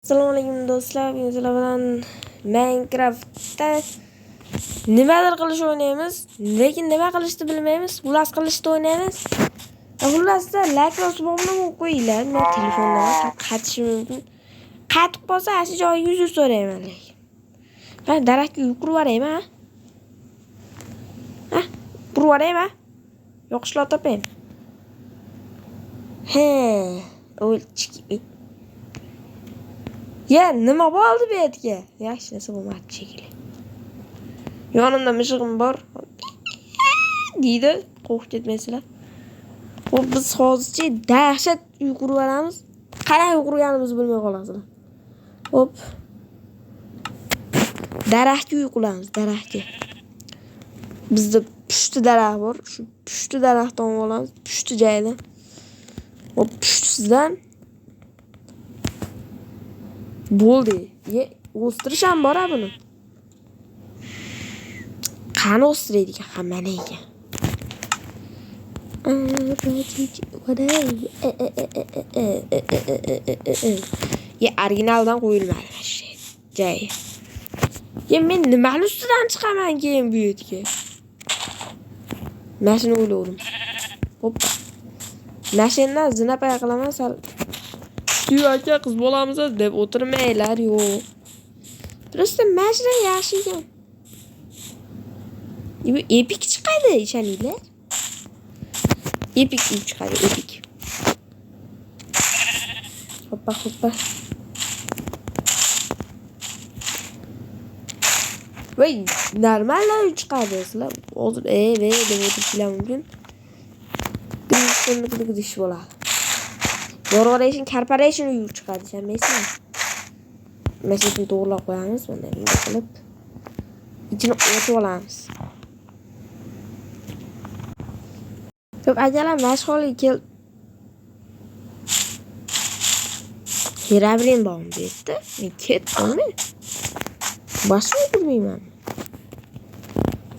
Assalomu alaykum do'stlar, men sizlar bilan Minecraftda nimadir qilish o'ynaymiz, lekin nima qilishni bilmaymiz. Xullas qilishni o'ynaymiz. Xullasda like va subscribe qo'yinglar. Men telefondan qatishi mumkin. Qatib qolsa asli joyiga uzr so'rayman. Men daraxtga yuqirib borayman. Ha? Qurib borayman. Yo'qishlar topayim. He, o'lchiki. Ya nima bo'ldi bu yerga? Yaxshi narsa bo'lmadi shekilli. Yonimda mishig'im bor. Deydi, qo'rqib ketmaysizlar. Xo'p, biz hozircha dahshat yuqirib olamiz. Qanday yuqirganimizni bilmay qolasizlar. Xo'p. Daraxtga yuqiramiz, daraxtga. Bizda pushti daraxt bor. Shu pushti daraxtdan olamiz, pushti joydan. Xo'p, pushtisidan bo'ldi. O'stirish ham bor buni. Qani o'stiraydi ekan, hammani ekan. Ya originaldan qo'yilmadi shu joy. Ya men nimani ustidan chiqaman keyin bu yerga? Mashina o'yladim. Hop. Mashinani zinapay qilaman sal. Yu aka qiz bo'lamiz deb o'tirmaylar, yo'q. Просто mashina yaxshi ekan. Bu epik chiqadi, ishoninglar. Epik chiqadi, epik. Hoppa hoppa. Voy, normallar chiqadi sizlar. Hozir deb o'tirishlar mumkin. Qilib ish bo'ladi. Corporation Corporation chiqadi, ishonmaysizmi? Mesajni to'g'rilab qo'yamiz, bunday qilib. İçini o'tib olamiz. Ko'p ajalar mashg'ullik kel. Herabrin bormi bu yerda? Men ketdimmi? Boshqa bilmayman.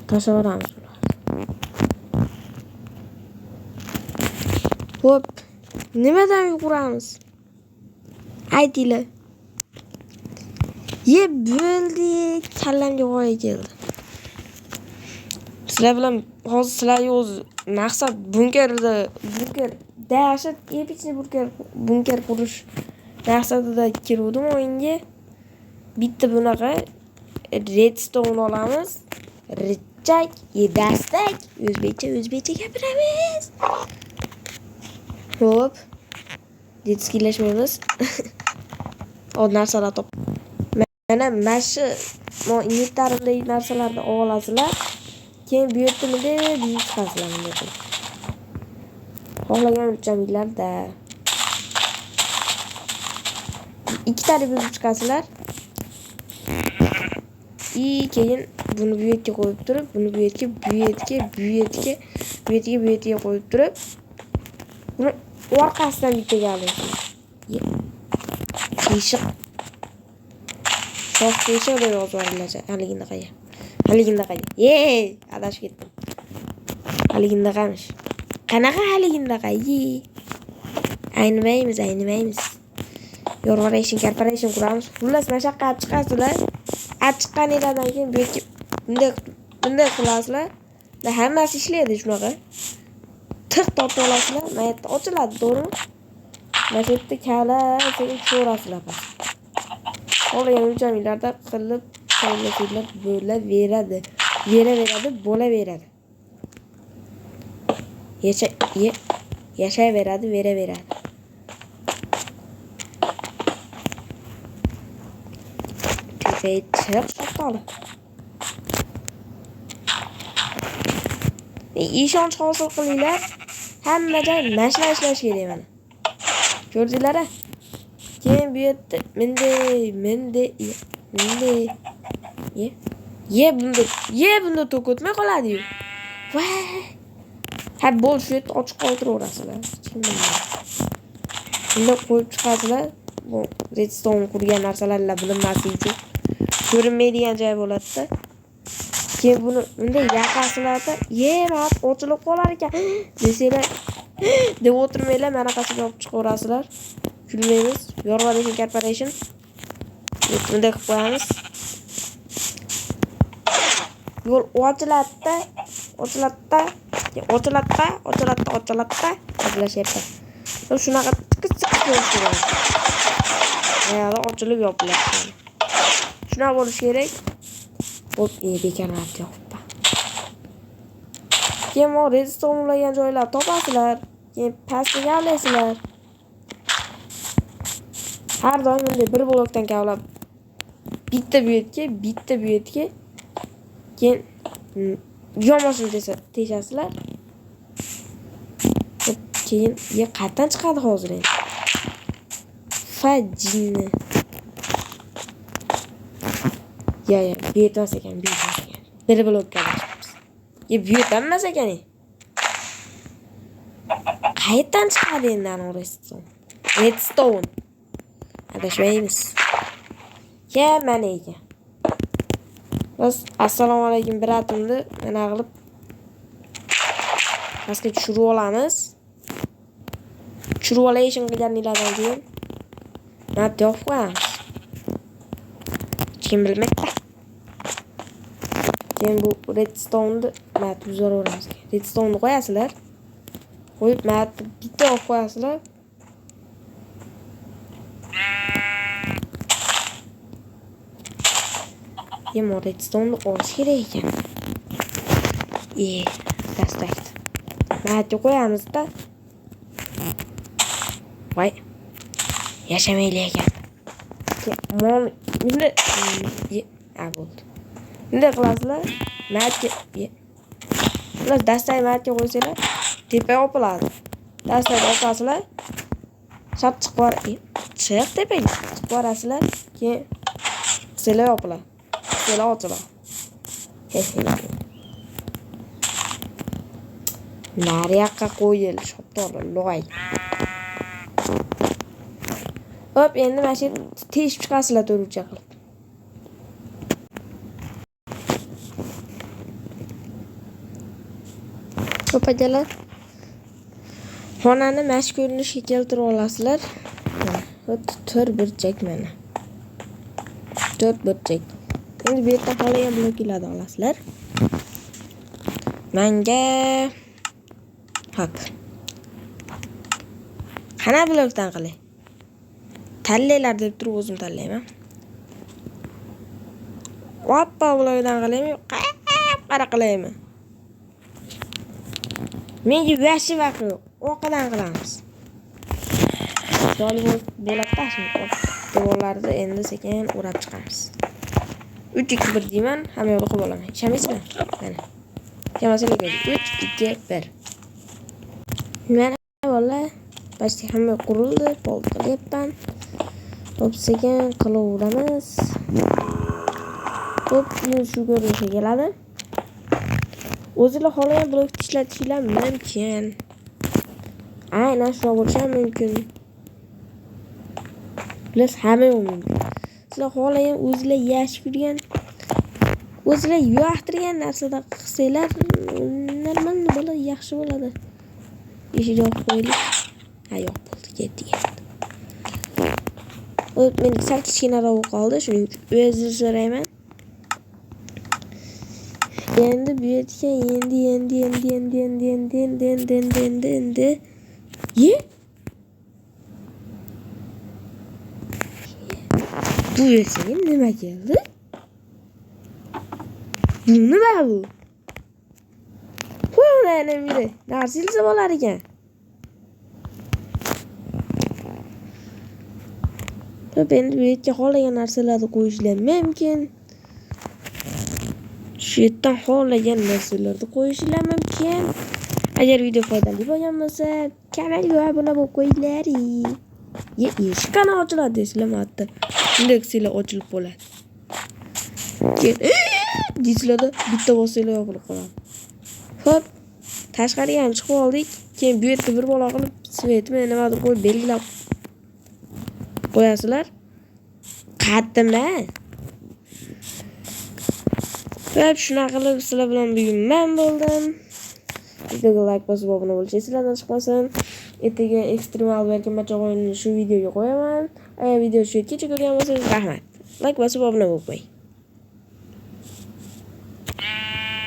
Tashavoramiz ular. Xo'p. Nimadan yuquramiz? Aytinglar. Ye bo'ldi, kallamga g'oya keldi. Sizlar bilan hozir sizlarga o'z maqsad bunker dahshat epichni bunker qurish maqsadida kirdim o'yinga. Bitta bunaqa redstone olamiz. Richak, dastak, o'zbekcha gapiramiz. Hop. Detskilashmaymiz. O narsalar top. Mana mashi mo inventarimdagi narsalarni olasizlar. Keyin bu yerda buyuk chiqasizlar bunday. Xohlagan o'lchamlarda. Ikkitalik buzib chiqasizlar. Keyin buni bu yerga qo'yib turib, buni bu yerga qo'yib turib, buni orqasidan bittaga olasiz. Teshik. Sof teshik deb yozib yuboriladi. Haligini qo'y. Adashib ketdim. Haligini qamish. Qanaqa haligini qo'y? Aynimaymiz. Corporation quramiz. Xullas mashaqqat chiqasizlar. Chiqqaninglardan keyin bu yerga bunday qilasizlar. Hammasi ishlaydi shunaqa. Tiq tortib olasizlar. Mana yerda ochiladi, to'g'rimi? Mana yerda kala sekin so'rasizlar. Xohlagan o'lchamlarda qilib bo'laveradi. Bo'laveradi. Yashayveradi, veraveradi. Chiq to'xtali. Ishonch hosil qilinglar. Hamma joy mashina ishlash kerak mana. Ko'rdinglar-a? Keyin bu yerda menday. Bunda to'k o'tmay qoladi-yu. Voy. Ha, bo'l shu yerda ochiq qoldirasizlar. Bunda qo'yib chiqasizlar. Bu redstone qurgan narsalarla bilinmasligi uchun ko'rinmaydigan joy bo'ladi-da. Keyin buni bunday yaqasizlarda, mat ochilib qolar ekan. Desanglar, deb o'tirmanglar, mana qasiga olib chiqaverasizlar. Kulmaymiz. Corporation Bunday qilib qo'yamiz. Yo'l ochilatda gaplashyapti. Shunaqa tiqiz yo'l qo'yamiz. Yana ochilib yopilyapti. Shunaqa bo'lishi kerak. Hop, bekarlarni yopibman. Keyin mo redstone ulagan joylar topasizlar. Keyin pastga kavlaysizlar. Har doim bunday bir blokdan kavlab bitta bu yerga keyin yo'mosini teshasizlar. Keyin qayerdan chiqadi hozir endi? Fajini. Ya, betmas ekan. Bir blokka chiqamiz. Bu yerdanmas ekan. Qayerdan chiqadi endi ana redstone. Adashmaymiz. Mana ekan. Biz assalomu alaykum biratimni mana qilib pastga tushirib olamiz. Tushirib olishim qilganinglardan keyin nima yopib qo'yamiz. Kim bilmaydi. Keyin bu redstone'ni mana tuzaveramiz. Redstone'ni qo'yasizlar. Qo'yib mana bitta olib qo'yasizlar. Keyin redstone'ni olish kerak ekan. Dastakdi. Mana qo'yamizda. Voy. Yashamayli ekan. Endi bo'ldi. Bunday qilasizlar. Ular dastak matga qo'ysanglar, tepaga opiladi. Dastakni opasizlar. Shart chiqib chiq tepaga. Chiqib borasizlar. Keyin qisinglar opiladi. Qisinglar ochiladi. Nariyoqqa qo'yil, shoptorlar loy. Hop, endi mana shu teshib chiqasizlar to'rtcha qilib. Hop, akalar. Xonani mash ko'rinishga keltirib olasizlar. Hop, 4 burchak mana. 4 burchak. Endi bu yerda qolgan bloklarni olasizlar. Menga hop. Qana blokdan qilay? Tanlaylar deb turib o'zim tanlayman. Hoppa blokdan qilaymi? Qara qilaymi? Menga vashi vaqt yo'q. O'qidan qilamiz. Joli bo'ladi shuni. Devorlarni endi sekin o'rab chiqamiz. 3-2-1 deyman, hamma yo'qni qilib olaman. Ishamaysizmi? Mana. Kelmasalar ko'ring. 3-2-1. Mana vallahi bashti hamma qurildi, bo'ldi qilyapman. Hop, sekin qilaveramiz. Hop, shu ko'rinishga keladi. O'zingizlar xohlagan blok ishlatishingiz mumkin. Aynan shu bo'lishi mumkin. Biz hamma mumkin. Sizlar xohlagan o'zingizlar yashib yurgan, o'zingizlar yoqtirgan narsada qilsanglar, normal bo'la yaxshi bo'ladi. Eshik yopib qo'yaylik. Yo'q bo'ldi, ketdi. Men sal kichkinaroq qoldi, shuning uchun o'zim so'rayman. Endi bu yerga endi. Bu yerga nima keldi? Bu nima bu? Qo'yinglar endi. Narsilsa bo'lar ekan. Endi bu yerga xohlagan narsalarni qo'yishlar mumkin. Shu yerdan xohlagan narsalarni qo'yishlar mumkin. Agar video foydali bo'lgan bo'lsa, kanalga obuna bo'lib qo'yinglar. Eshik qana ochiladi deysizlar, hatto. Bunday qilsanglar ochilib bo'ladi. Keyin deysizlarda bitta bosinglar yopilib qoladi. Hop, tashqariga ham chiqib oldik. Keyin bu yerda bir bola qilib svetmi nima deb qo'yib belgilab qo'yasizlar. Qaddimda. Hop, shunaqa qilib sizlar bilan bugun men bo'ldim. Videoga like bosib obuna bo'lishingiz sizlardan chiqmasin. Ertaga ekstremal balki machoq o'yinini shu videoga qo'yaman. Agar video shu yergacha ko'rgan bo'lsangiz, rahmat. Like bosib obuna bo'lib qo'ying.